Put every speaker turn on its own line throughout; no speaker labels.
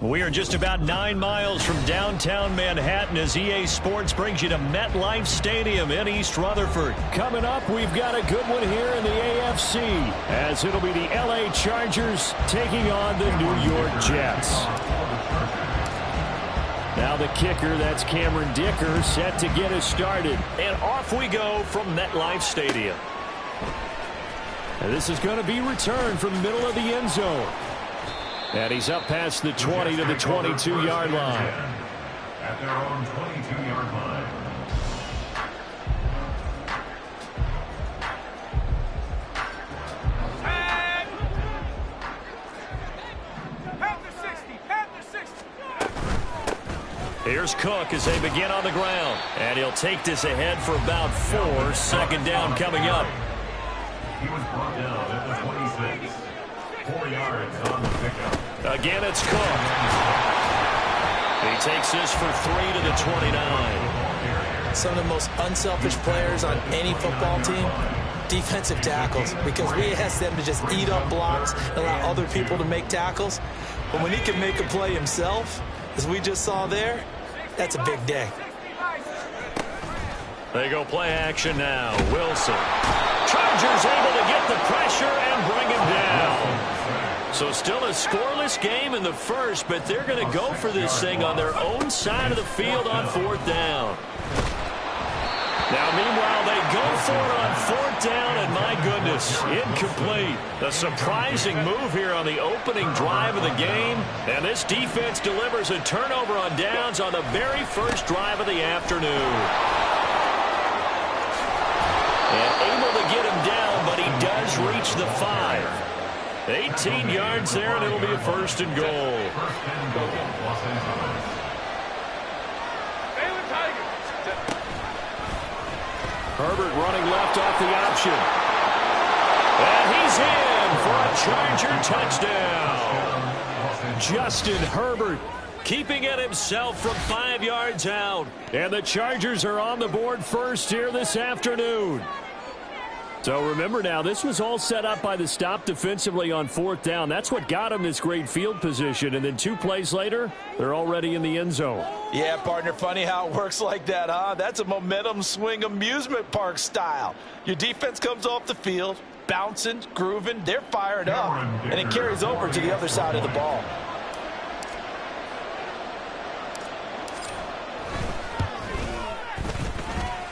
We are just about 9 miles from downtown Manhattan as EA Sports brings you to MetLife Stadium in East Rutherford. Coming up, we've got a good one here in the AFC as it'll be the LA Chargers taking on the New York Jets. Now the kicker, that's Cameron Dicker, set to get us started. And off we go from MetLife Stadium. And this is going to be returned from the middle of the end zone. And he's up past the 20 to the 22-yard line.
At their own 22-yard line.
Here's Cook as they begin on the ground. And he'll take this ahead for about 4. 2nd down coming up.
He was brought down at the 26. 4 yards on the pickup.
Again, it's Cook. He takes this for 3 to the 29.
Some of the most unselfish players on any football team, defensive tackles, because we ask them to just eat up blocks and allow other people to make tackles. But when he can make a play himself, as we just saw there, that's a big day.
They go play action now. Wilson. Chargers able to get the pressure and bring him down. So still a scoreless game in the first, but they're going to go for this thing on their own side of the field on 4th down. Now, meanwhile, they go for it on 4th down, and my goodness, incomplete. A surprising move here on the opening drive of the game, and this defense delivers a turnover on downs on the very first drive of the afternoon. And able to get him down, but he does reach the 5. 18 yards there, and it'll be a 1st and goal. Herbert running left off the option. And he's in for a Charger touchdown. Justin Herbert keeping it himself from 5 yards out. And the Chargers are on the board first here this afternoon. So remember now, this was all set up by the stop defensively on 4th down. That's what got him this great field position. And then 2 plays later, they're already in the end zone.
Yeah, partner, funny how it works like that, huh? That's a momentum swing amusement park style. Your defense comes off the field, bouncing, grooving, they're fired up, and it carries over to the other side of the ball.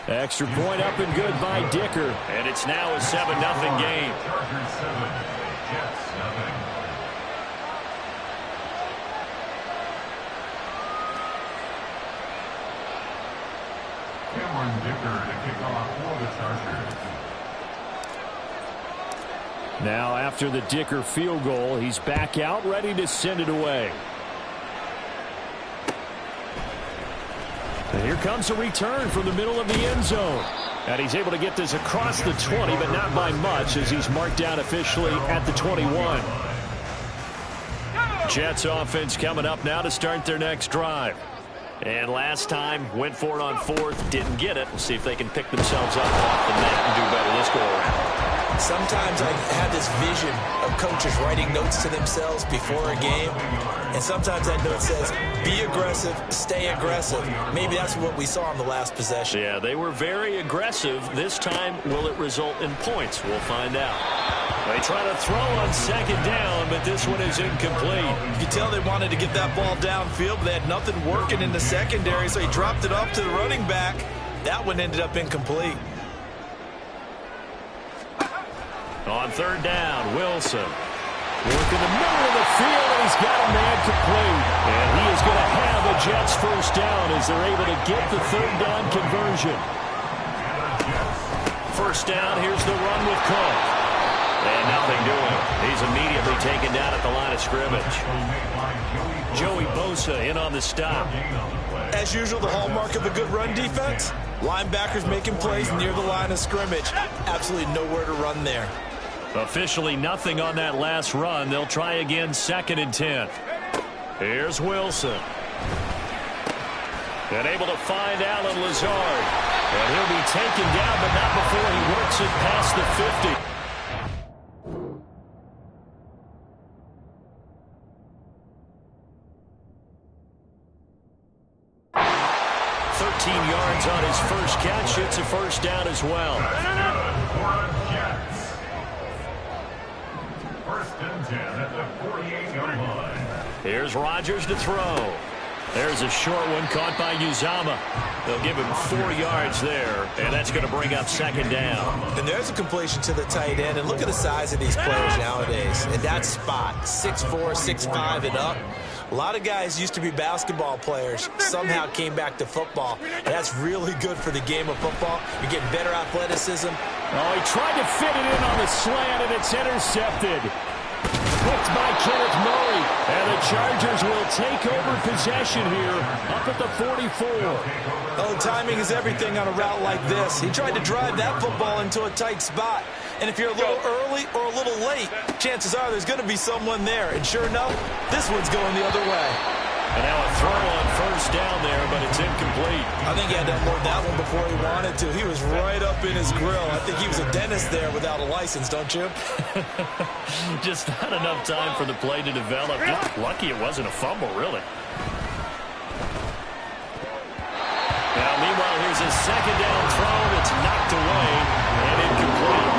Extra point up and good by Dicker. And it's now a 7-0 game.
Chargers 7, Jets 0. Cameron Dicker to kick off for the Chargers.
Now after the Dicker field goal, he's back out ready to send it away. And here comes a return from the middle of the end zone. And he's able to get this across the 20, but not by much as he's marked down officially at the 21. Jets offense coming up now to start their next drive. And last time, went for it on 4th, didn't get it. We'll see if they can pick themselves up off the mat and do better this go around.
Sometimes I have this vision of coaches writing notes to themselves before a game, and sometimes that note says, be aggressive, stay aggressive. Maybe that's what we saw in the last possession.
Yeah, they were very aggressive. This time, will it result in points? We'll find out. They try to throw on 2nd down, but this one is incomplete.
You can tell they wanted to get that ball downfield, but they had nothing working in the secondary, so he dropped it off to the running back. That one ended up incomplete.
On 3rd down, Wilson. Working the middle of the field, and he's got a man complete. And he is going to have a Jets 1st down as they're able to get the 3rd down conversion. 1st down, here's the run with Cook. And nothing doing. He's immediately taken down at the line of scrimmage. Joey Bosa in on the stop.
As usual, the hallmark of a good run defense, linebackers making plays near the line of scrimmage. Absolutely nowhere to run there.
Officially nothing on that last run. They'll try again 2nd and 10. Here's Wilson. And able to find Alan Lazard. And he'll be taken down, but not before he works it past the 50. first catch. It's a first down as well.
First and 10 at the 48-yard line.
Here's Rodgers to throw. There's a short one caught by Uzama. They'll give him 4 yards there, and that's going to bring up second down.
And there's a completion to the tight end. And look at the size of these players nowadays. And that spot, 6'4", 6'5", and up. A lot of guys used to be basketball players, somehow came back to football. And that's really good for the game of football. You're getting better athleticism.
Oh, he tried to fit it in on the slant, and it's intercepted. Picked by Kenneth Murray. And the Chargers will take over possession here up at the 44.
Oh, timing is everything on a route like this. He tried to drive that football into a tight spot. And if you're a little early or a little late, chances are there's going to be someone there. And sure enough, this one's going the other way.
And now a throw on first down there, but it's incomplete.
I think he had to unload that one before he wanted to. He was right up in his grill. I think he was a dentist there without a license, don't you?
Just not enough time for the play to develop. Just lucky it wasn't a fumble, really. Now, meanwhile, here's a second down throw that's knocked away and incomplete.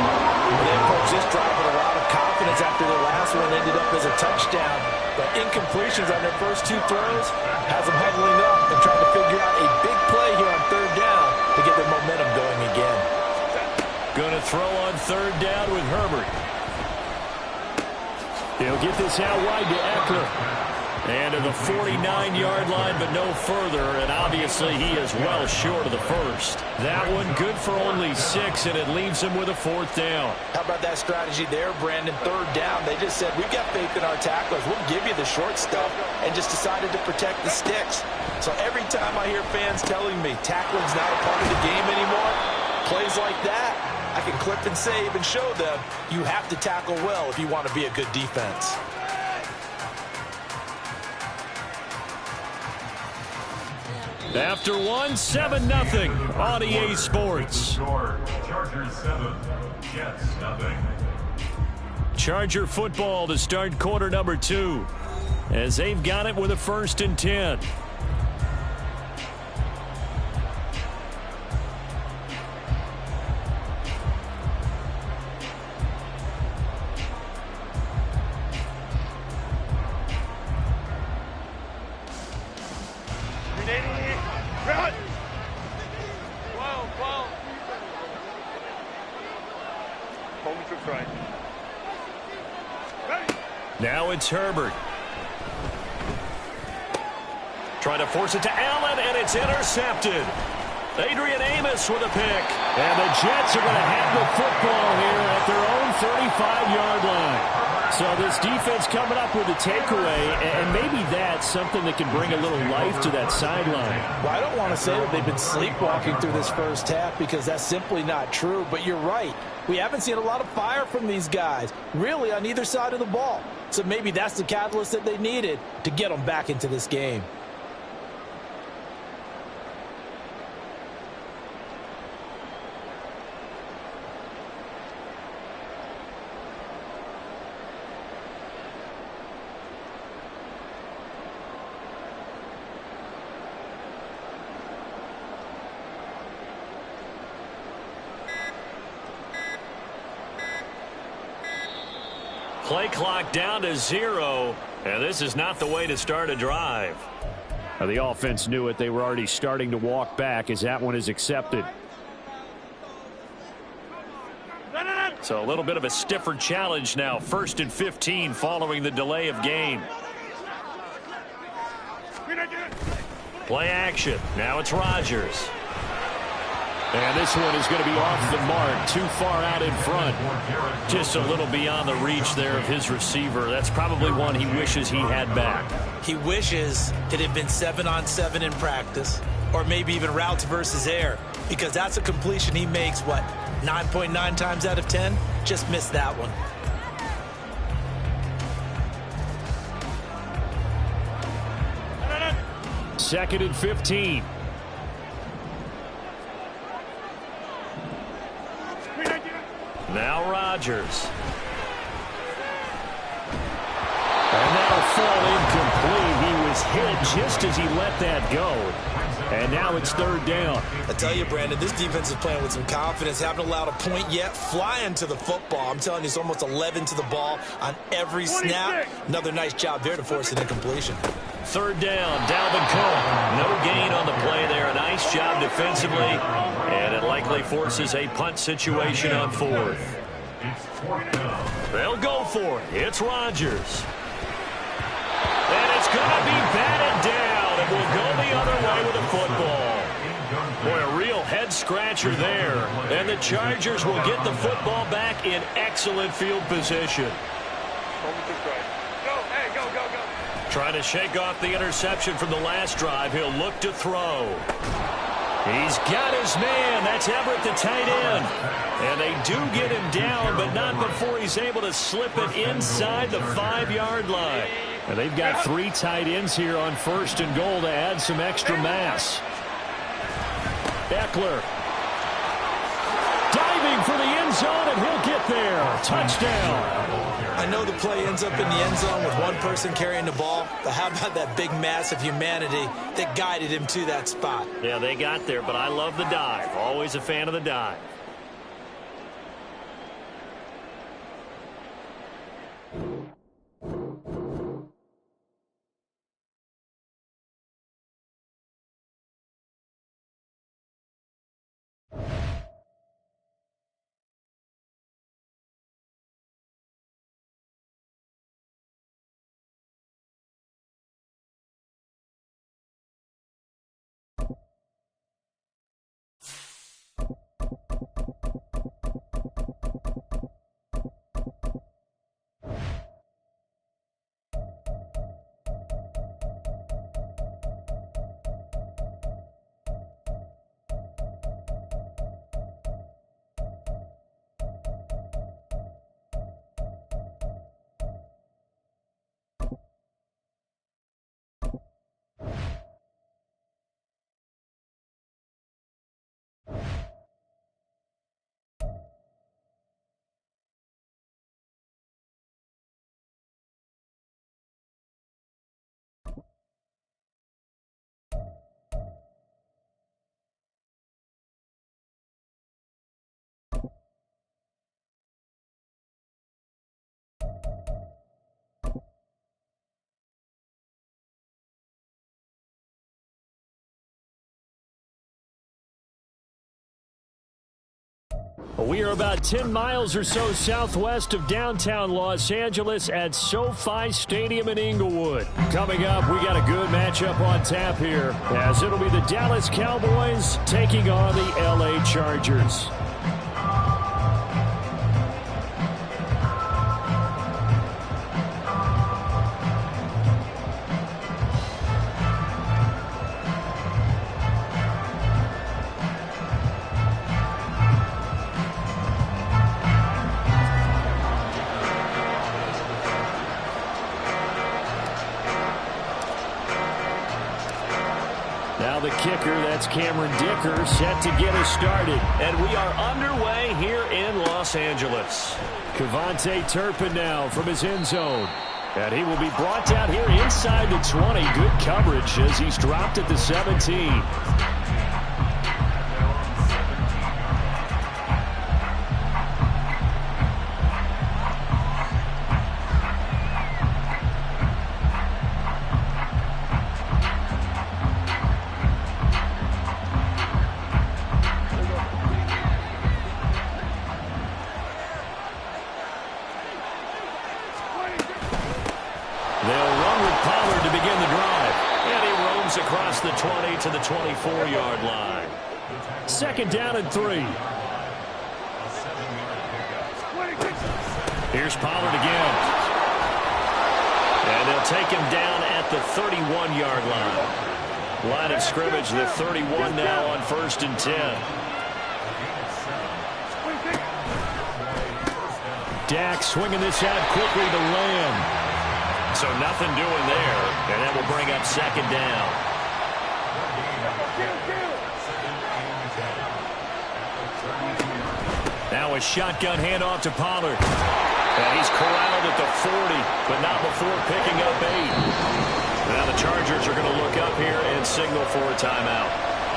They approached this drive with a lot of confidence after the last one ended up as a touchdown. But incompletions on their first 2 throws has them huddling up and trying to figure out a big play here on third down to get their momentum going again.
Going to throw on third down with Herbert. He'll get this out wide to Eckler. And to the 49-yard line, but no further. And obviously, he is well short of the first. That one good for only 6, and it leaves him with a 4th down.
How about that strategy there, Brandon? Third down. They just said, we've got faith in our tacklers. We'll give you the short stuff, and just decided to protect the sticks. So every time I hear fans telling me tackling's not a part of the game anymore, plays like that, I can clip and save and show them you have to tackle well if you want to be a good defense.
After 1, 7-0 on EA Sports.
Chargers 7, Jets 0.
Charger football to start quarter number 2 as they've got it with a 1st and 10. Now it's Herbert. Trying to force it to Allen, and it's intercepted. Adrian Amos with a pick. And the Jets are going to have the football here at their own 35-yard line. So this defense coming up with a takeaway, and maybe that's something that can bring a little life to that sideline.
Well, I don't want to say that they've been sleepwalking through this first half because that's simply not true, but you're right. We haven't seen a lot of fire from these guys, really, on either side of the ball. So maybe that's the catalyst that they needed to get them back into this game.
Play clock down to 0, and this is not the way to start a drive. The offense knew it. They were already starting to walk back as that one is accepted. So a little bit of a stiffer challenge now. 1st and 15 following the delay of game. Play action. Now it's Rodgers. And this one is going to be off the mark, too far out in front. Just a little beyond the reach there of his receiver. That's probably one he wishes he had back.
He wishes it had been 7-on-7 in practice, or maybe even routes versus air, because that's a completion he makes, what, 9.9 times out of 10? Just missed that one.
Second and 15. Now Rodgers. And that'll fall incomplete. He was was hit just as he let that go. And now it's third down.
I tell you, Brandon, this defense is playing with some confidence. Haven't allowed a point yet. Flying to the football. I'm telling you, it's almost 11 to the ball on every snap. Another nice job there to force an incompletion.
Third down, Dalvin Cook. No gain on the play there. A nice job defensively. And it likely forces a punt situation on fourth. They'll go for it. It's Rodgers. And it's going to be batted down. It will go the other way with the football. Boy, a real head-scratcher there. And the Chargers will get the football back in excellent field position. Trying to shake off the interception from the last drive. He'll look to throw. He's got his man. That's Everett, the tight end. And they do get him down, but not before he's able to slip it inside the 5-yard line. And they've got 3 tight ends here on first and goal to add some extra mass. Eckler diving for the end zone, and he'll get there. Touchdown.
I know the play ends up in the end zone with one person carrying the ball, but how about that big mass of humanity that guided him to that spot?
Yeah, they got there, but I love the dive. Always a fan of the dive. We are about 10 miles or so southwest of downtown Los Angeles at SoFi Stadium in Inglewood. Coming up, we got a good matchup on tap here, as it'll be the Dallas Cowboys taking on the LA Chargers. The kicker, that's Cameron Dicker, set to get us started. And we are underway here in Los Angeles. Kevontae Turpin now from his end zone. And he will be brought down here inside the 20. Good coverage as he's dropped at the 17. Across the 20 to the 24-yard line. Second down and 3. Here's Pollard again. And they'll take him down at the 31-yard line. Line of scrimmage, the 31 now on 1st and 10. Dak swinging this out quickly to Lamb. So nothing doing there, and that will bring up second down. Now a shotgun handoff to Pollard. And he's corralled at the 40, but not before picking up 8. Now the Chargers are going to look up here and signal for a timeout.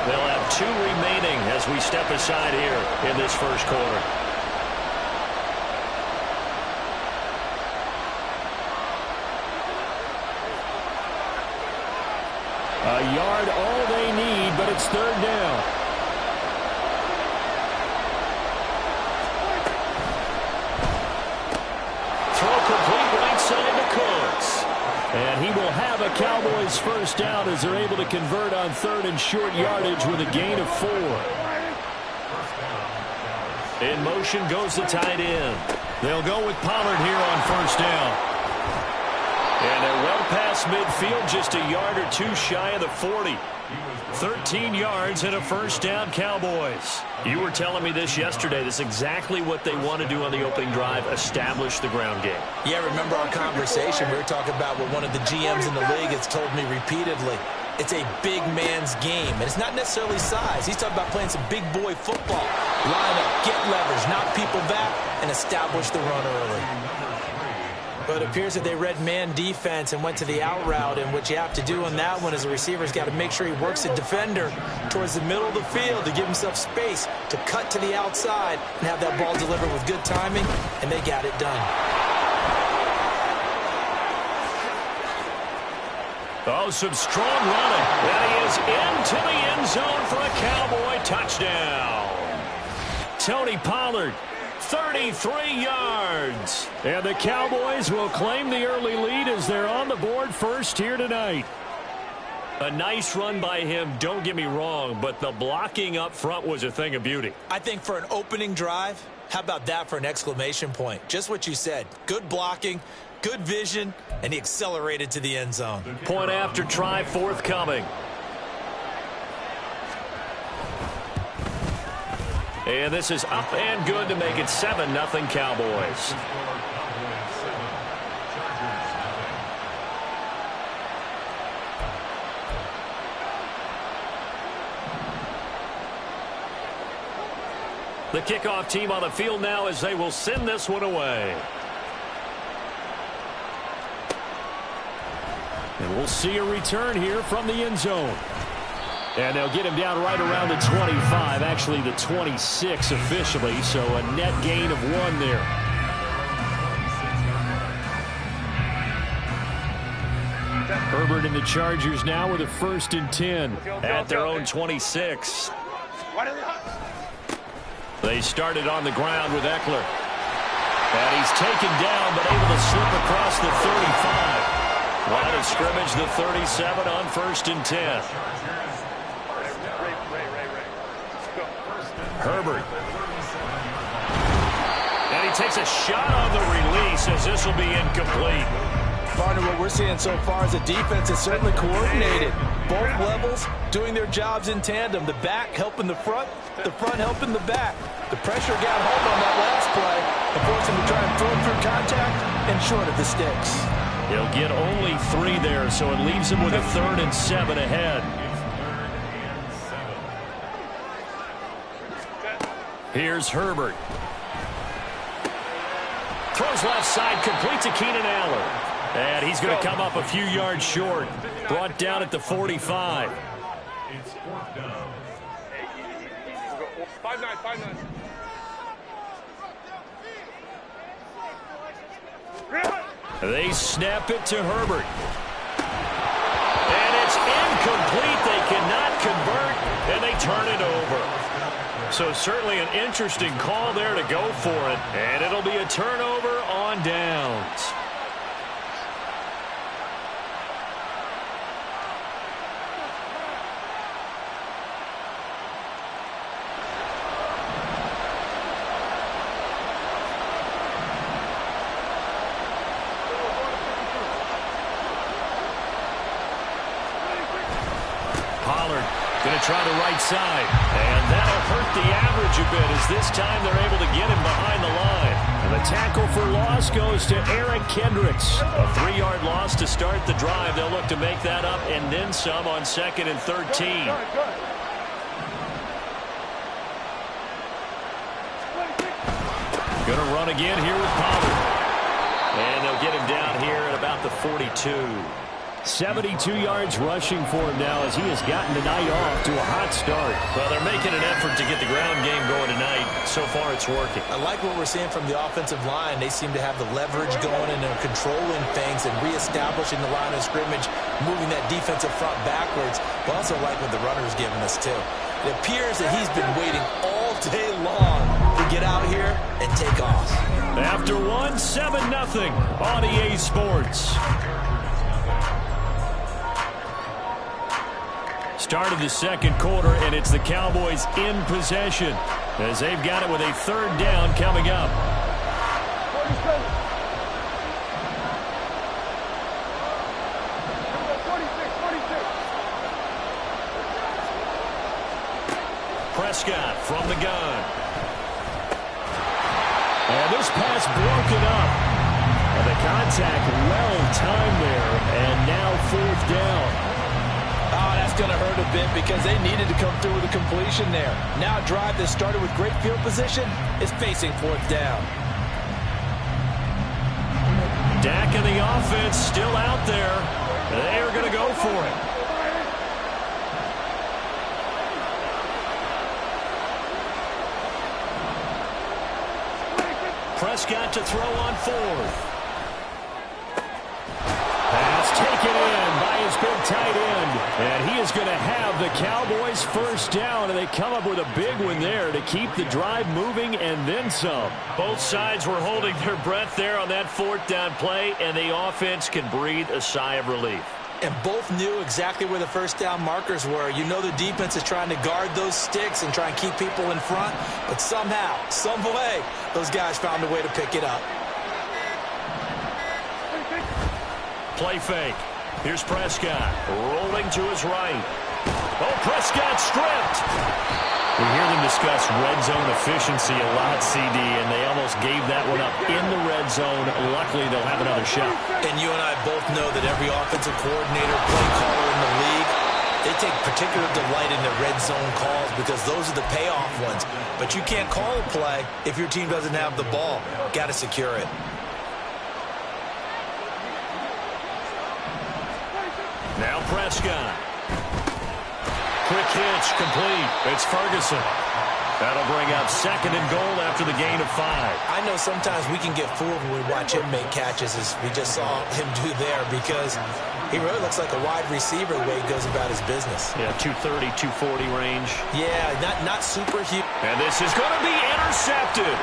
They'll have 2 remaining as we step aside here in this first quarter.
A yard all they need, but it's 3rd down.
Throw complete right side to Cooks. And he will have a Cowboys first down as they're able to convert on 3rd and short yardage with a gain of 4. In motion goes the tight end. They'll go with Pollard here on first down. And they're well past midfield, just a yard or 2 shy of the 40. 13 yards and a first down, Cowboys. You were telling me this yesterday. This is exactly what they want to do on the opening drive, establish the ground game.
Yeah, remember our conversation? We were talking about what one of the GMs in the league has told me repeatedly. It's a big man's game, and it's not necessarily size. He's talking about playing some big boy football. Line up, get leverage, knock people back, and establish the run early. But it appears that they read man defense and went to the out route, and what you have to do on that one is the receiver's got to make sure he works the defender towards the middle of the field to give himself space to cut to the outside and have that ball delivered with good timing, and they got it done.
Oh, some strong running. And he is into the end zone for a Cowboy touchdown. Tony Pollard, 33 yards. And the Cowboys will claim the early lead as they're on the board first here tonight. A nice run by him, don't get me wrong, but the blocking up front was a thing of beauty.
I think for an opening drive, how about that for an exclamation point? Just what you said. Good blocking, good vision, and he accelerated to the end zone.
Point after try forthcoming. And this is up and good to make it 7-0 Cowboys. The kickoff team on the field now as they will send this one away. And we'll see a return here from the end zone. And they'll get him down right around the 25, actually the 26 officially, so a net gain of 1 there. Herbert and the Chargers now with a 1st and 10 at their own 26. They started on the ground with Eckler. And he's taken down but able to slip across the 35. Line of scrimmage, the 37 on 1st and 10. Herbert. And he takes a shot on the release as this will be incomplete.
Partner, what we're seeing so far is a defense that's certainly coordinated. Both levels doing their jobs in tandem. The back helping the front helping the back. The pressure got home on that last play and forced him to try and throw through contact and short of the sticks.
He'll get only 3 there, so it leaves him with a 3rd and 7 ahead. Here's Herbert. Throws left side, complete to Keenan Allen. And he's going to come up a few yards short. Brought down at the 45.
It's 4th down.
5-9.
They snap it to Herbert. And it's incomplete. They cannot convert, and they turn it over. So certainly an interesting call there to go for it. And it'll be a turnover on downs. Pollard going to try the right side. And that'll hurt the average a bit as this time they're able to get him behind the line. And the tackle for loss goes to Eric Kendricks. A 3-yard loss to start the drive. They'll look to make that up and then some on 2nd and 13. Going to run again here with Pollard. And they'll get him down here at about the 42.
72 yards rushing for him now as he has gotten tonight off to a hot start.
Well, they're making an effort to get the ground game going tonight. So far, it's working.
I like what we're seeing from the offensive line. They seem to have the leverage going, and they're controlling things and reestablishing the line of scrimmage, moving that defensive front backwards. But also like what the runner's giving us, too. It appears that he's been waiting all day long to get out here and take off.
After one, 7-0 on EA Sports. Start of the second quarter, and it's the Cowboys in possession as they've got it with a third down coming up. Prescott from the gun.
And this pass broken up. And the contact well timed there, and now fourth down.
Oh, that's going to hurt a bit because they needed to come through with a completion there. Now a drive that started with great field position is facing fourth down.
Dak and the offense still out there. They are going to go for it. Prescott to throw on fourth.
Pass taken in by his big tight end. And he is going to have the Cowboys first down, and they come up with a big one there to keep the drive moving and then some.
Both sides were holding their breath there on that fourth down play, and the offense can breathe a sigh of relief.
And both knew exactly where the first down markers were. You know the defense is trying to guard those sticks and try and keep people in front, but somehow, some way, those guys found a way to pick it up.
Play fake. Here's Prescott rolling to his right. Oh, Prescott stripped. We hear them discuss red zone efficiency a lot, CD, and they almost gave that one up in the red zone. Luckily, they'll have another shot.
And you and I both know that every offensive coordinator, play caller in the league, they take particular delight in their red zone calls because those are the payoff ones. But you can't call a play if your team doesn't have the ball. Got to secure it.
Now Prescott. Quick hitch, complete. It's Ferguson. That'll bring up second and goal after the gain of 5.
I know sometimes we can get fooled when we watch him make catches, as we just saw him do there, because he really looks like a wide receiver the way he goes about his business.
Yeah, 230, 240 range.
Yeah, not super huge.
And this is going to be intercepted.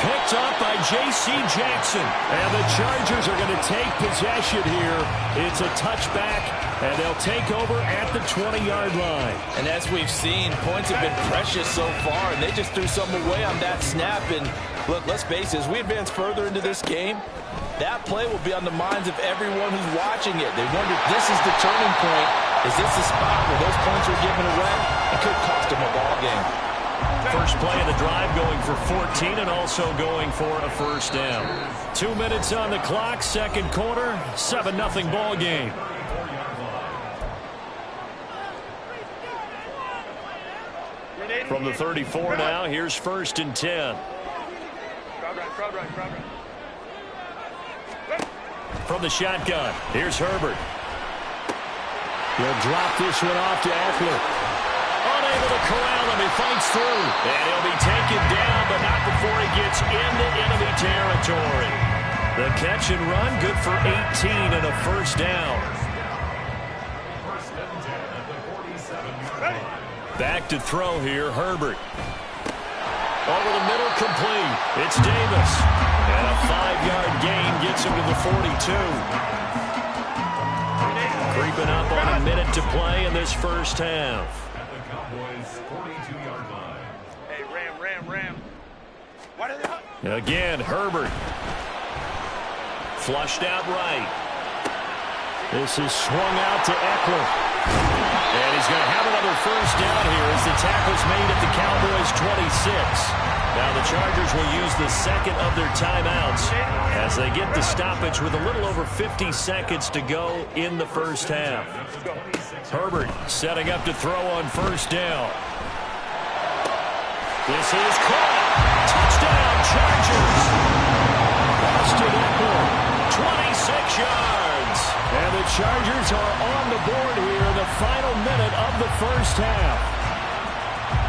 Picked up by J.C. Jackson. And the Chargers are going to take possession here. It's a touchback, and they'll take over at the 20-yard line.
And as we've seen, points have been precious so far, and they just threw some away on that snap. And look, let's face it, as we advance further into this game, that play will be on the minds of everyone who's watching it. They wonder, this is the turning point. Is this the spot where those points were given away? It could cost them a ball game.
First play of the drive going for 14 and also going for a first down. 2 minutes on the clock, second quarter, 7-0 ball game. From the 34 now, here's first and 10. From the shotgun, here's Herbert.
He'll drop this one off to Eckler.
Unable to corral him, he fights through. And he'll be taken down, but not before he gets into enemy territory. The catch and run, good for 18 and a first down. Back to throw here, Herbert. Over the middle, complete. It's Davis. And a 5-yard gain gets him to the 42. Creeping up on a minute to play in this first half.
Hey, Ram.
Again, Herbert. Flushed out right.
This is swung out to Eckler.
And he's going to have another first down here as the tackle's made at the Cowboys' 26. Now the Chargers will use the second of their timeouts as they get the stoppage with a little over 50 seconds to go in the first half. Herbert setting up to throw on first down. This is caught. Touchdown, Chargers. Austin Eckler, 26 yards.
And the Chargers final minute of the first half.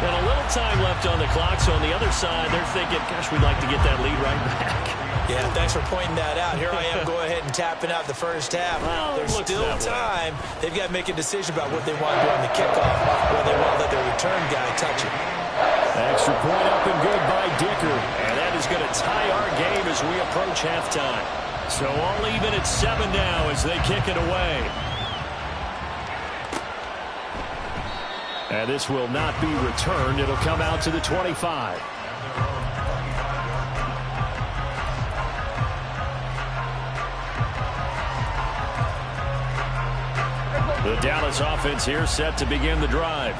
And a little time left on the clock, so on the other side, they're thinking, gosh, we'd like to get that lead right back.
Yeah, thanks for pointing that out. Here I am go ahead and tapping out the first half.
Well,
there's still time. They've got to make a decision about what they want to do on the kickoff, or they want to let their return guy touch it.
Extra point up and good by Dicker.
And that is going to tie our game as we approach halftime. So all even at 7 now as they kick it away.
And this will not be returned. It'll come out to the 25. The Dallas offense here set to begin the drive.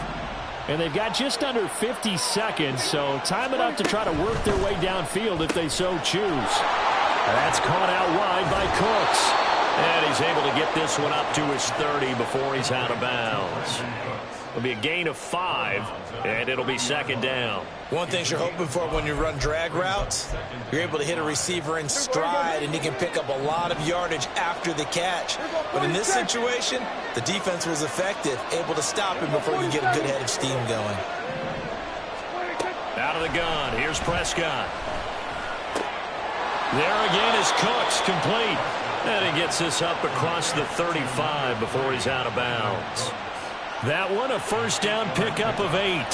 And they've got just under 50 seconds, so time enough to try to work their way downfield if they so choose. And that's caught out wide by Cooks.
And he's able to get this one up to his 30 before he's out of bounds. It'll be a gain of 5, and it'll be second down.
One thing you're hoping for when you run drag routes, you're able to hit a receiver in stride, and he can pick up a lot of yardage after the catch. But in this situation, the defense was effective, able to stop him before you get a good head of steam going.
Out of the gun, here's Prescott. There again is Cooks, complete. And he gets this up across the 35 before he's out of bounds.
That one, a first down pickup of 8.
Hey,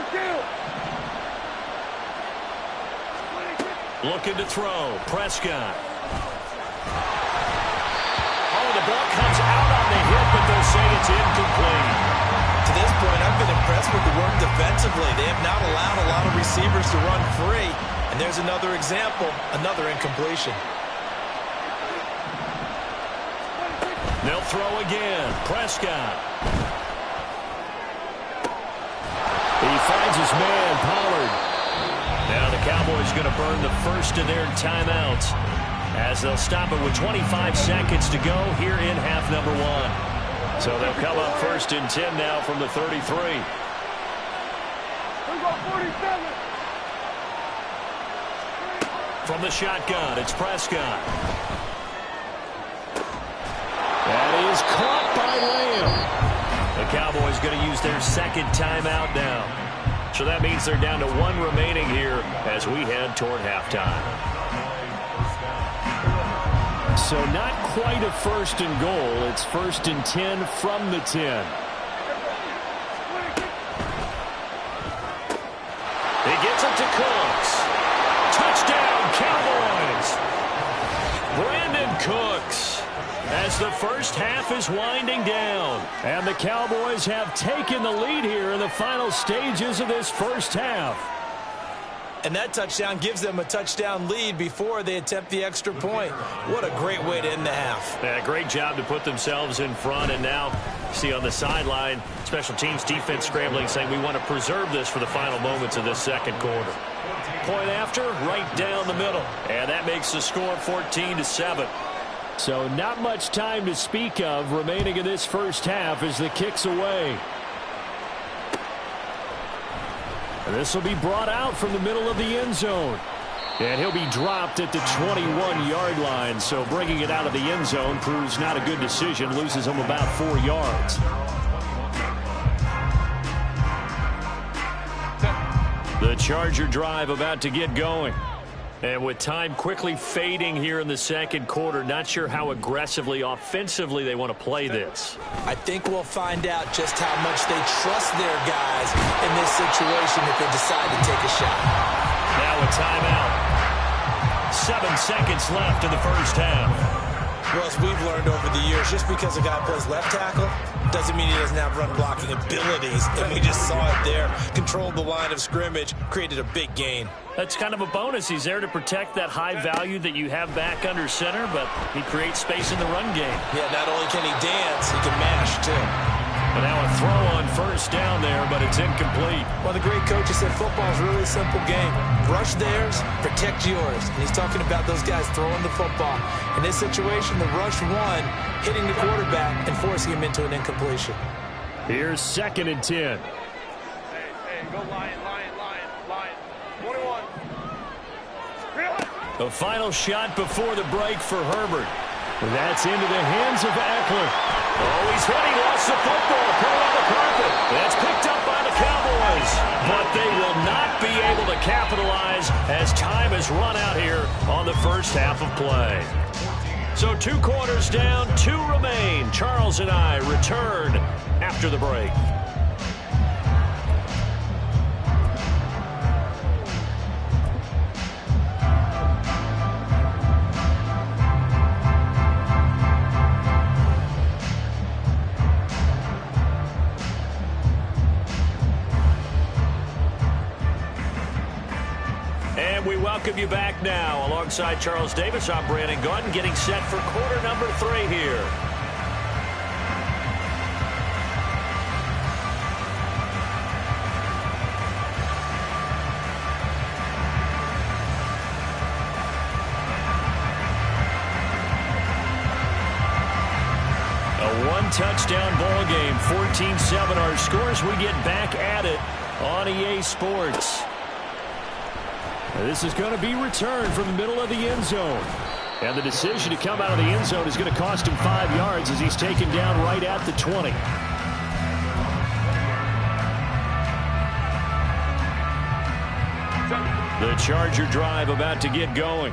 kill.
Looking to throw, Prescott. Oh, the ball comes out on the hit, but they'll say it's incomplete.
To this point, I've been impressed with the work defensively. They have not allowed a lot of receivers to run free. And there's another example, another incompletion.
They'll throw again. Prescott.
He finds his man, Pollard.
Now the Cowboys going to burn the first of their timeouts as they'll stop it with 25 seconds to go here in half number 1. So they'll come up first and 10 now from the 33. From the shotgun, it's Prescott.
That is caught by Lamb.
The Cowboys going to use their second timeout now. So that means they're down to 1 remaining here as we head toward halftime.
So not quite a first and goal. It's first and 10 from the 10.
He gets it to Cooks. Touchdown, Cowboys. Brandon Cooks as the first half is winding down.
And the Cowboys have taken the lead here in the final stages of this first half.
And that touchdown gives them a touchdown lead before they attempt the extra point. What a great way to end the half.
Yeah, great job to put themselves in front. And now, see on the sideline, special teams defense scrambling, saying we want to preserve this for the final moments of this second quarter. Point after, right down the middle. And that makes the score 14-7.
So not much time to speak of remaining in this first half as the kick's away. And this will be brought out from the middle of the end zone. And he'll be dropped at the 21-yard line. So bringing it out of the end zone proves not a good decision. Loses him about 4 yards.
The Charger drive about to get going. And with time quickly fading here in the second quarter, not sure how aggressively, offensively they want to play this.
I think we'll find out just how much they trust their guys in this situation if they decide to take a shot.
Now a timeout. 7 seconds left in the first half.
Well, as we've learned over the years, just because a guy plays left tackle doesn't mean he doesn't have run blocking abilities. And we just saw it there. Controlled the line of scrimmage, created a big gain.
That's kind of a bonus. He's there to protect that high value that you have back under center, but he creates space in the run game.
Yeah, not only can he dance, he can mash, too.
And now a throw on first down there, but it's incomplete.
Well, the great coaches said football is really a simple game. Rush theirs, protect yours. And he's talking about those guys throwing the football. In this situation, the rush won, hitting the quarterback and forcing him into an incompletion.
Here's second and 10.
Go Lion, Lion, Lion, Lion. 21.
The final shot before the break for Herbert. That's into the hands of Eckler. Oh, he's hit. He lost the football. Put it on the carpet. That's picked up by the Cowboys. But they will not be able to capitalize as time has run out here on the first half of play. So 2 quarters down, 2 remain. Charles and I return after the break. We welcome you back now. Alongside Charles Davis, I'm Brandon Gunn, getting set for quarter number 3 here. A 1-touchdown ball game, 14-7 our scores. We get back at it on EA Sports. This is going to be returned from the middle of the end zone. And the decision to come out of the end zone is going to cost him 5 yards as he's taken down right at the 20. The Charger drive about to get going.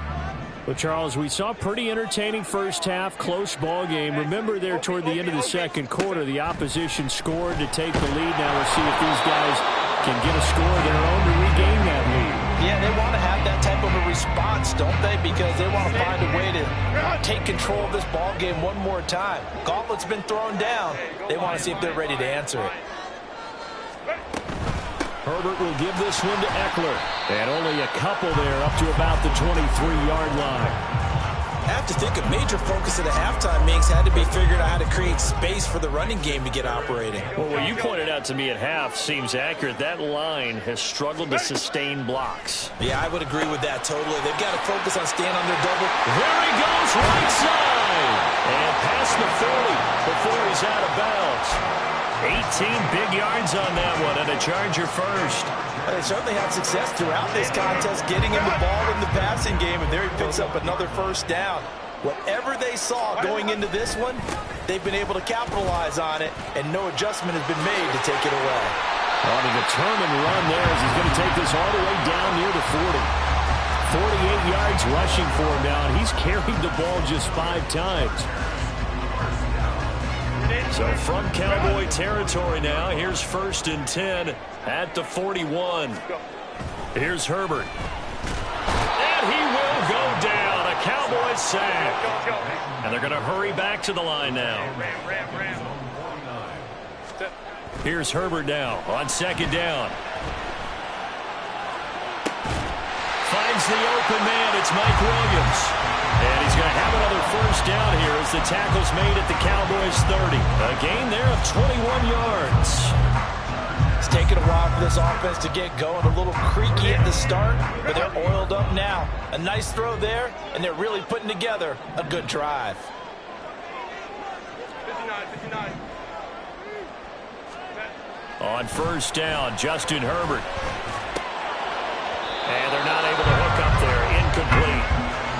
Well, Charles, we saw a pretty entertaining first half, close ball game. Remember there toward the end of the second quarter, the opposition scored to take the lead. Now we'll see if these guys can get a score of their own to regain that lead.
Yeah, they want to have that type of a response, don't they? Because they want to find a way to take control of this ball game one more time. Gauntlet's been thrown down. They want to see if they're ready to answer it.
Herbert will give this one to Eckler. And only a couple there up to about the 23-yard line.
I have to think a major focus of the halftime meetings had to be figuring out how to create space for the running game to get operating.
Well, what you pointed out to me at half seems accurate. That line has struggled to sustain blocks.
Yeah, I would agree with that totally. They've got to focus on staying on their double.
There he goes, right side. And past the 40 before he's out of bounds. 18 big yards on that one, and a Charger first.
They certainly had success throughout this contest getting him the ball in the passing game, and there he picks up another first down. Whatever they saw going into this one, they've been able to capitalize on it, and no adjustment has been made to take it away.
On a determined run there as he's going to take this all the way down near the 40. 48 yards rushing for him now, and he's carried the ball just 5 times. So from Cowboy territory now, here's 1st and 10 at the 41. Here's Herbert. And he will go down. A Cowboy sack. And they're going to hurry back to the line now. Here's Herbert now on 2nd down. Finds the open man. It's Mike Williams. And he's going to have another first down here as the tackle's made at the Cowboys 30. A gain there of 21 yards.
It's taken a while for this offense to get going. A little creaky at the start, but they're oiled up now. A nice throw there, and they're really putting together a good drive.
59.
On 1st down, Justin Herbert. And they're not able to hook up there. Incomplete.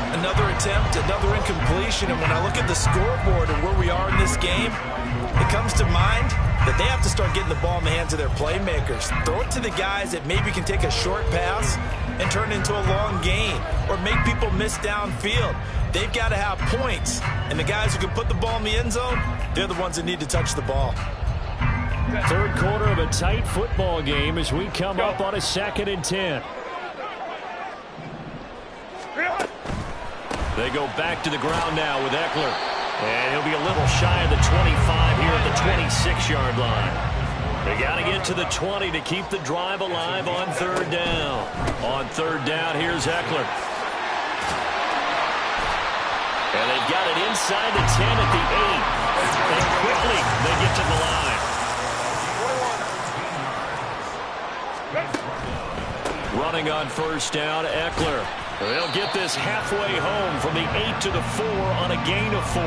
Another attempt, another incompletion, and when I look at the scoreboard and where we are in this game, it comes to mind that they have to start getting the ball in the hands of their playmakers. Throw it to the guys that maybe can take a short pass and turn it into a long gain or make people miss downfield. They've got to have points, and the guys who can put the ball in the end zone, they're the ones that need to touch the ball.
3rd quarter of a tight football game as we come up on a 2nd and 10. They go back to the ground now with Eckler. And he'll be a little shy of the 25 here at the 26-yard line. They got to get to the 20 to keep the drive alive on 3rd down. On 3rd down, here's Eckler. And they've got it inside the 10 at the 8. And quickly, they get to the line. Running on 1st down, Eckler. They'll get this halfway home from the 8 to the 4 on a gain of 4.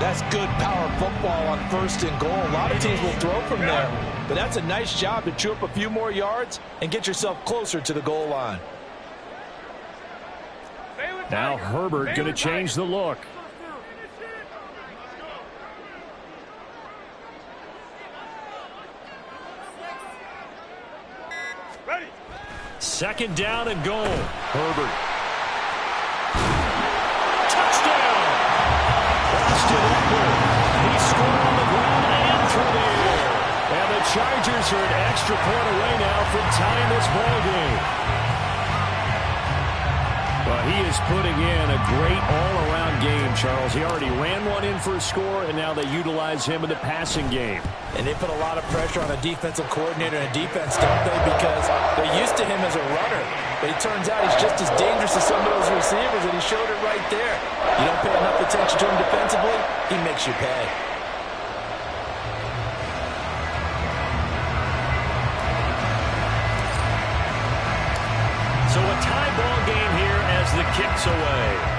That's good power football on 1st and goal. A lot of teams will throw from there. but that's a nice job to chew up a few more yards and get yourself closer to the goal line.
Now Herbert going to change the look. Second down and goal. Herbert.
Touchdown! Boston Eckler. He scored on the ground and through the air. And the Chargers are an extra point away now from tying this ball game.
Well, he is putting in a great all-around game, Charles. He already ran one in for a score, and now they utilize him in the passing game.
And they put a lot of pressure on a defensive coordinator and a defense, don't they? Because they're used to him as a runner. But it turns out he's just as dangerous as some of those receivers, and he showed it right there. You don't pay enough attention to him defensively, he makes you pay.
So a tie ball game here as the kick's away.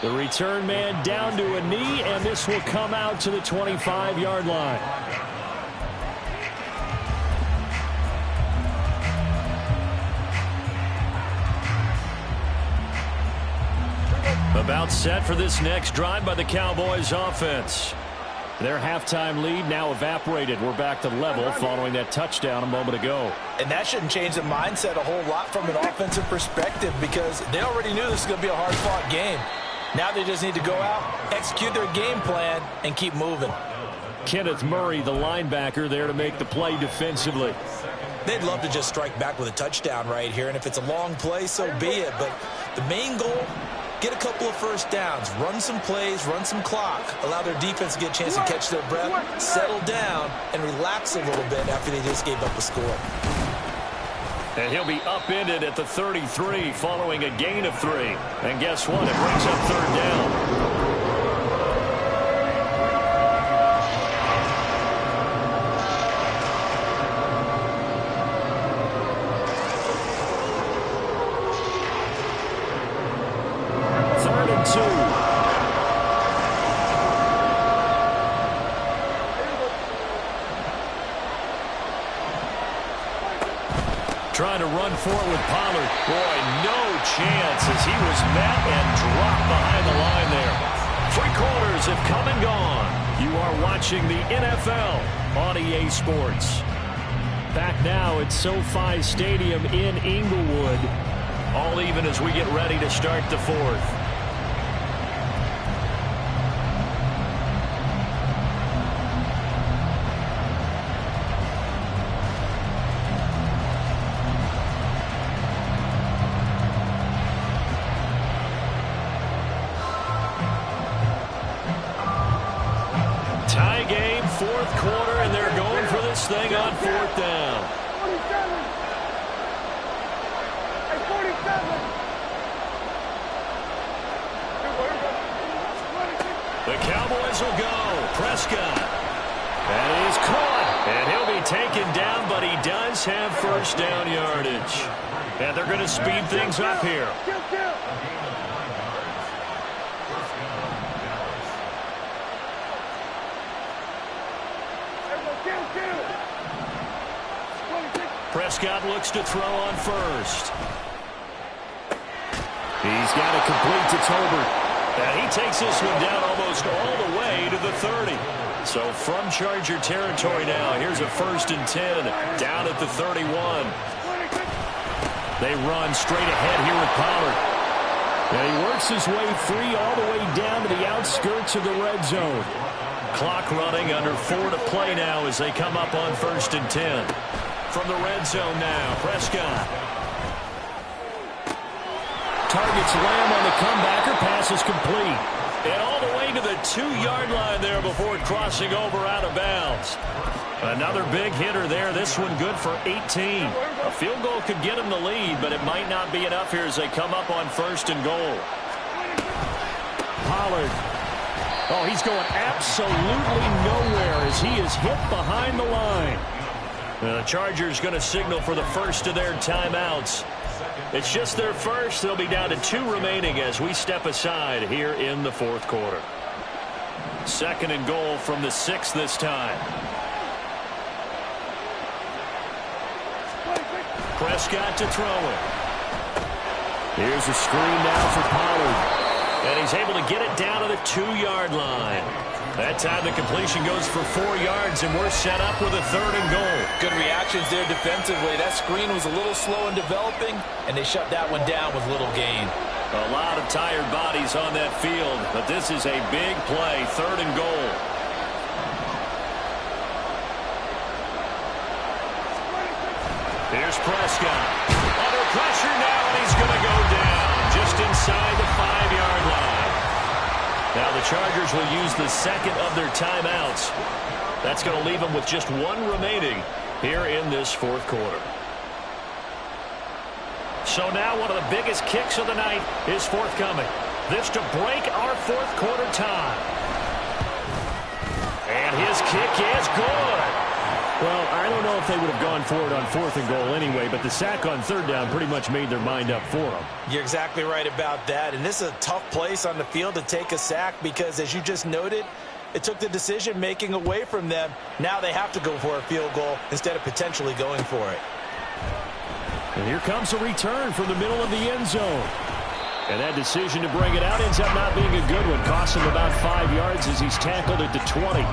The return man down to a knee, and this will come out to the 25-yard line.
About set for this next drive by the Cowboys offense.
Their halftime lead now evaporated. We're back to level following that touchdown a moment ago.
And that shouldn't change the mindset a whole lot from an offensive perspective because they already knew this was going to be a hard-fought game. Now they just need to go out, execute their game plan, and keep moving.
Kenneth Murray, the linebacker, there to make the play defensively.
They'd love to just strike back with a touchdown right here, and if it's a long play, so be it. But the main goal, get a couple of first downs, run some plays, run some clock, allow their defense to get a chance to catch their breath, settle down, and relax a little bit after they just gave up a score.
And he'll be upended at the 33 following a gain of 3. And guess what? It brings up third down. Trying to run forward with Pollard. Boy, no chance as he was met and dropped behind the line there. 3 quarters have come and gone. You are watching the NFL on EA Sports.
Back now at SoFi Stadium in Inglewood.
All even as we get ready to start the fourth. Fourth quarter, and they're going for this thing on fourth down.
47.
The Cowboys will go. Prescott. And he's caught. And he'll be taken down, but he does have first down yardage. And they're going to speed things up here. Prescott looks to throw on first.
He's got it complete to Tolbert.
And he takes this one down almost all the way to the 30. So from Charger territory now, here's a 1st and 10 down at the 31. They run straight ahead here with Pollard.
And he works his way free all the way down to the outskirts of the red zone.
Clock running under 4 to play now as they come up on 1st and 10. From the red zone now, Prescott.
Targets Lamb on the comebacker. Pass is complete.
And all the way to the 2-yard line there before crossing over out of bounds. Another big hitter there. This one good for 18. A field goal could get him the lead, but it might not be enough here as they come up on 1st and goal.
Pollard. Oh, he's going absolutely nowhere as he is hit behind the line.
The Chargers going to signal for the first of their timeouts. It's just their first. They'll be down to 2 remaining as we step aside here in the fourth quarter. 2nd and goal from the 6 this time. Prescott to throw it. Here's a screen now for Pollard. And he's able to get it down to the 2-yard line. That time the completion goes for 4 yards, and we're set up with a 3rd and goal.
Good reactions there defensively. That screen was a little slow in developing, and they shut that one down with little gain.
A lot of tired bodies on that field, but this is a big play, 3rd and goal. Here's Prescott. Under pressure now, and he's going to go down just inside the 5-yard line. Now the Chargers will use the 2nd of their timeouts. That's going to leave them with just 1 remaining here in this 4th quarter. So now one of the biggest kicks of the night is forthcoming. This to break our 4th quarter time. And his kick is good.
Well, I don't know if they would have gone for it on 4th and goal anyway, but the sack on 3rd down pretty much made their mind up for them.
You're exactly right about that. And this is a tough place on the field to take a sack because, as you just noted, it took the decision-making away from them. Now they have to go for a field goal instead of potentially going for it.
And here comes a return from the middle of the end zone. And that decision to bring it out ends up not being a good one. Costs him about 5 yards as he's tackled at the 20.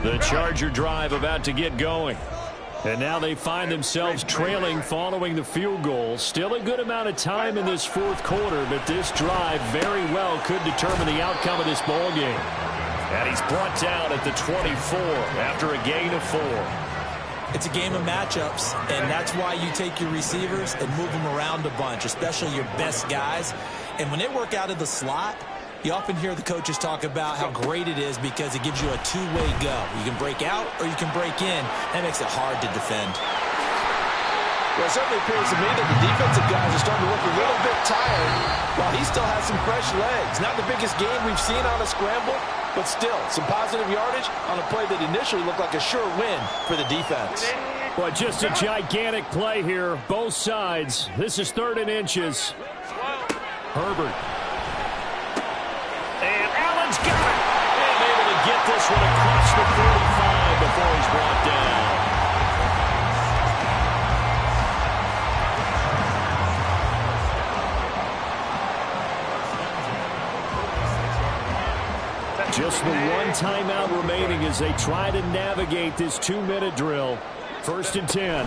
The Charger drive about to get going. And now they find themselves trailing following the field goal. Still a good amount of time in this 4th quarter, but this drive very well could determine the outcome of this ball game. And he's brought down at the 24 after a gain of 4.
It's a game of matchups, and that's why you take your receivers and move them around a bunch, especially your best guys. And when they work out of the slot, you often hear the coaches talk about how great it is because it gives you a two-way go. You can break out or you can break in. That makes it hard to defend.
Well, it certainly appears to me that the defensive guys are starting to look a little bit tired while he still has some fresh legs. Not the biggest gain we've seen on a scramble, but still some positive yardage on a play that initially looked like a sure win for the defense.
Well, just a gigantic play here, both sides. This is 3rd and inches. Herbert.
And Allen's got it. And able to get this one across the 45 before he's brought down.
Just the 1 timeout remaining as they try to navigate this 2-minute drill. 1st and 10.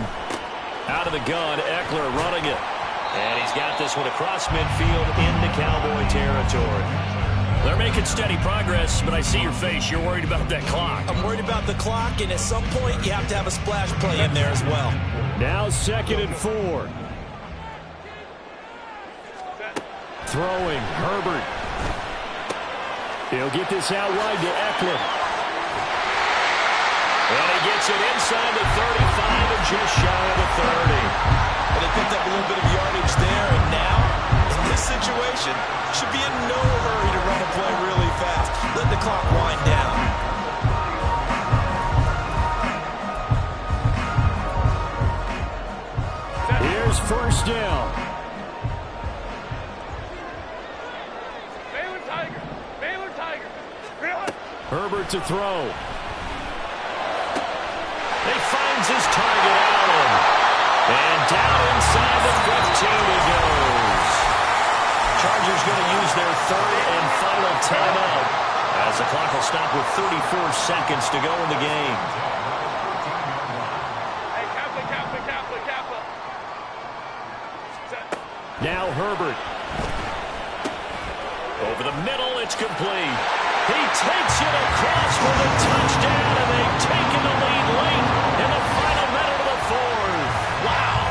Out of the gun, Eckler running it. And he's got this one across midfield into Cowboy territory. They're making steady progress, but I see your face. You're worried about that clock.
I'm worried about the clock, and at some point, you have to have a splash play in there as well.
Now 2nd and 4. Throwing, Herbert. He'll get this out wide to Eckler.
And he gets it inside the 35 and just shy of the 30.
And they picked up a little bit of yardage there, and now, in this situation, should be in no hurry to run a play really fast. Let the clock wind down.
Here's 1st down.
Baylor Tiger.
Herbert to throw.
He finds his target, Allen. And down inside the 15 he goes. Chargers going to use their 3rd and final timeout as the clock will stop with 34 seconds to go in the game.
Hey, Kappa.
Now Herbert.
Over the middle, it's complete. He takes it across for the touchdown, and they've taken the lead late in the final minute of the 4th. Wow.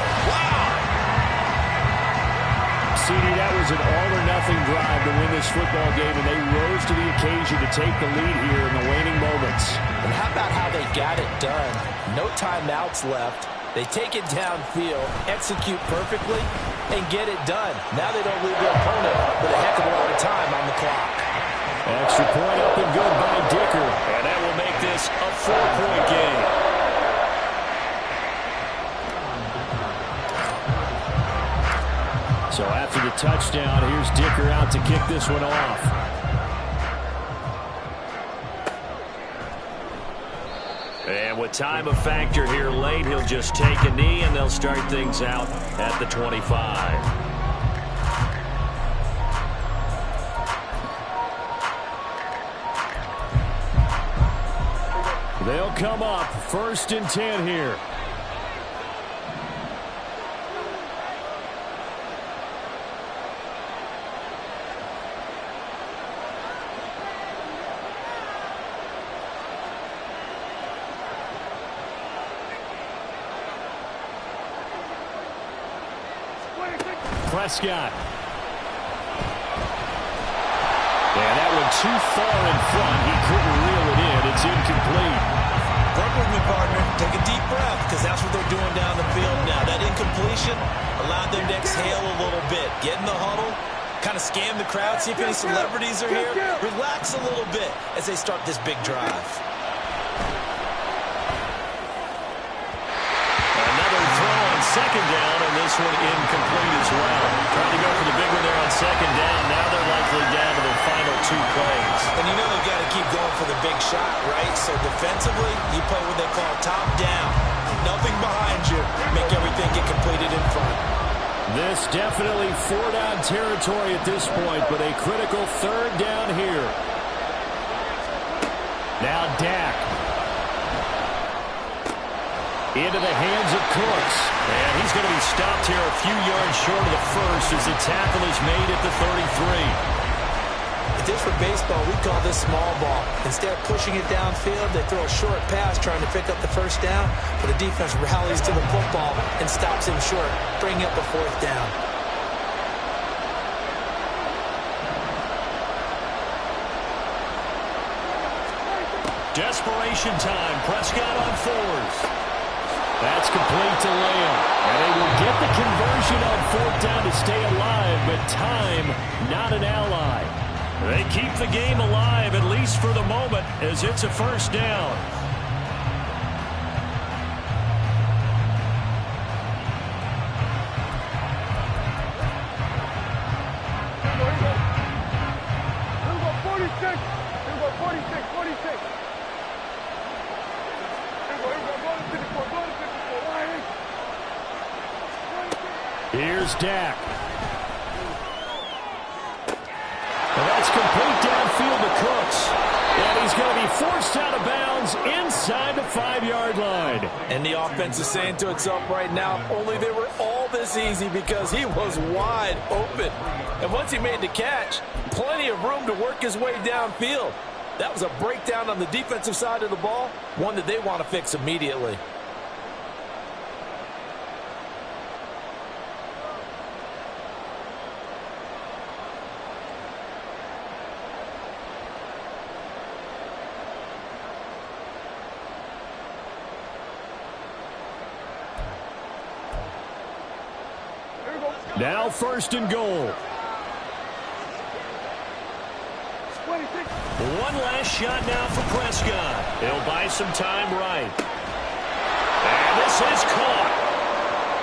CD, that was an all-or-nothing drive to win this football game, and they rose to the occasion to take the lead here in the waning moments.
And how about how they got it done? No timeouts left. They take it downfield, execute perfectly, and get it done. Now they don't leave their opponent with a heck of a lot of time on the clock.
Extra point up and good by Dicker.
And that will make this a 4-point game.
So after the touchdown, here's Dicker out to kick this one off.
And with time a factor here late, he'll just take a knee, and they'll start things out at the 25.
They'll come up 1st and 10 here. Prescott. And that one too far in front. He couldn't reel it in. It's incomplete.
Work with me, partner. Take a deep breath, because that's what they're doing down the field now. That incompletion allowed them to exhale a little bit. Get in the huddle, kind of scan the crowd, see if any celebrities are here. Relax a little bit as they start this big drive.
Another throw on 2nd down, and this one incomplete as well. Trying to go for the big one there on 2nd down. Now they're likely down to the final 2 plays.
And you know they've got to keep going for the big shot, right? So defensively, you play what they call top down. Nothing behind you. Make everything get completed in front.
This definitely 4-down territory at this point, but a critical 3rd down here. Now Dak. Into the hands of Cooks.
And he's going to be stopped here a few yards short of the first as the tackle is made at the 33.
If this were baseball, we'd call this small ball. Instead of pushing it downfield, they throw a short pass trying to pick up the 1st down, but the defense rallies to the football and stops him short, bringing up the 4th down.
Desperation time. Prescott on 4th. That's complete to Lamb.
And they will get the conversion on 4th down to stay alive, but time not an ally.
They keep the game alive, at least for the moment, as it's a 1st down.
Here we go, 46. Here we go, 46, 46. Here we go, go to 54, go to 54.
Here's Dak. And that's complete downfield to Cooks. And he's going to be forced out of bounds inside the 5-yard line.
And the offense is saying to itself right now, only they were all this easy because he was wide open. And once he made the catch, plenty of room to work his way downfield. That was a breakdown on the defensive side of the ball, one that they want to fix immediately.
Now 1st and goal.
26.
One last shot now for Prescott. He'll buy some time right. And this is caught.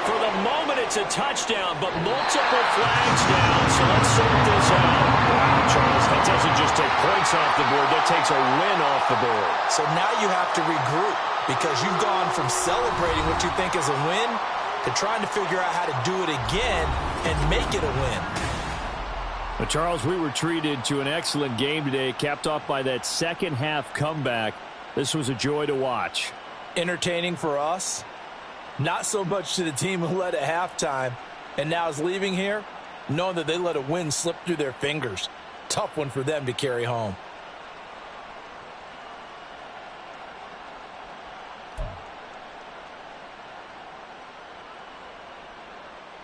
For the moment, it's a touchdown, but multiple flags down, so let's sort this out. Wow, Charles, that doesn't just take points off the board. That takes a win off the board.
So now you have to regroup because you've gone from celebrating what you think is a win to trying to figure out how to do it again and make it a win.
But Charles, we were treated to an excellent game today, capped off by that 2nd half comeback. This was a joy to watch.
Entertaining for us, not so much to the team who led at halftime and now is leaving here knowing that they let a win slip through their fingers. Tough one for them to carry home.